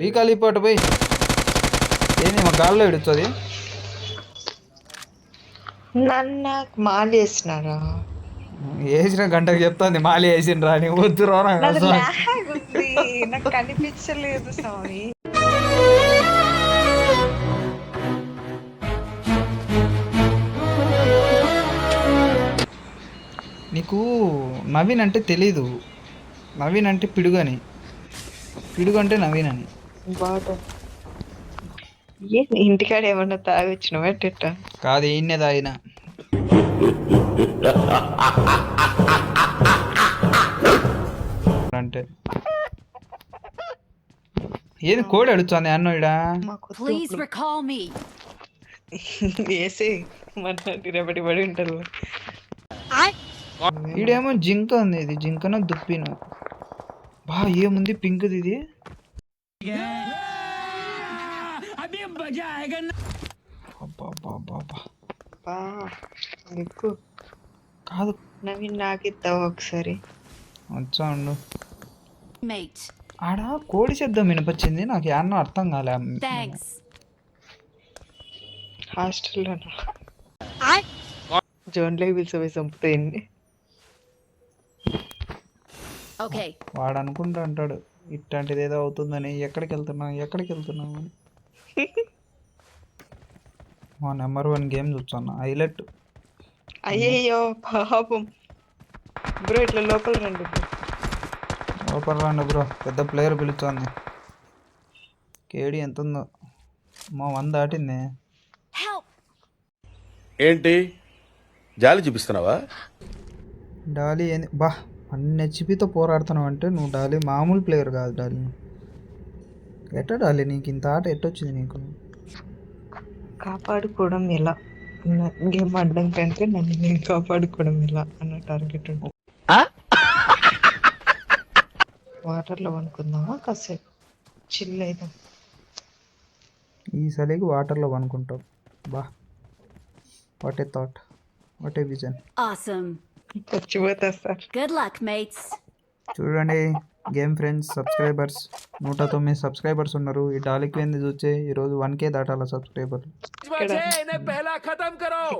Recall ఇప్పటి పోయి ఏంది మా గాల్లో ఎడుతుంది నన్ను మాలేసినారా? వేసిన గంటకు చెప్తాంది మాలి వేసిండ్రా అని వద్దు రానా నాది లాగ్ ఉంది, నాకు కనిపించలేదు స్వామి. నీకు నవీన్ అంటే తెలీదు. నవీన్ అంటే పిడుగు అని, పిడుగు అంటే నవీన్ అని. ఇంటికాడ ఏమన్నా తాగొచ్చినవా? కాదు ఈయనే తాగిన. అంటే ఏది కోడి అడుగుతుంది అన్న ఇడా వేసే మనటి రేపటి పడి ఉంటారు. ఈడేమో జింక ఉంది, ఇది జింకన దుప్పిన బా ఏముంది పింక్ది ఇది. కాదు నవీన్ నాకిస్తావా ఒకసారి? వచ్చా ఉండు. ఆడ కోడి శబ్దం వినిపించింది నాకు, ఏమన్నా అర్థం కాలే. హాస్టల్లో జోన్లోకి పిలిచిపోయి చంపుతాయండి. వాడు అనుకుంటా అంటాడు ఇట్లాంటిది ఏదో అవుతుందని. ఎక్కడికి వెళ్తున్నావు అని. మా నెంబర్ 1 గేమ్ చూస్తున్నా హైలైట్. అయ్యయ్యో పాపం బ్రో, ఇట్లా లోపల రండి బ్రో. పెద్ద ప్లేయర్ పిలుస్తోంది. కేడి ఎంత ఉందో మా 100 దాటింది. ఏంటి జాలి చూపిస్తున్నావా? డాలీ ఏంది బా అన్ని హెచ్పితో పోరాడుతున్నావు అంటే నువ్వు డాలీ మామూలు ప్లేయర్ కాదు. డాలీ ఎట్ట డాలీ నీకు ఇంత ఆట ఎట్టొచ్చింది నీకు? కాపాడుకోవడం ఎలా, గేమ్ ఆడడం కంటే నన్ను నేను కాపాడుకోవడం ఎలా అన్న టార్గెట్ ఉంటుంది. వాటర్లో అనుకుందామా కాసేపు చిల్ అయిదాం. ఈ సలికి వాటర్లో అనుకుంటావు బా. What a thought, what a vision. చచ్చిపోతా సార్. Good luck, mates. చూడండి గేమ్ ఫ్రెండ్స్ సబ్స్క్రైబర్స్ 109 సబ్స్క్రైబర్స్ ఉన్నారు. ఈ డాలీకి ఏంది చూచే ఈరోజు 1K దాటాల సబ్స్క్రైబర్.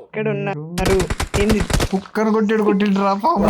ఇక్కడ ఉన్నారు ఏంది కుక్కను కొట్టాడు రా పాపం.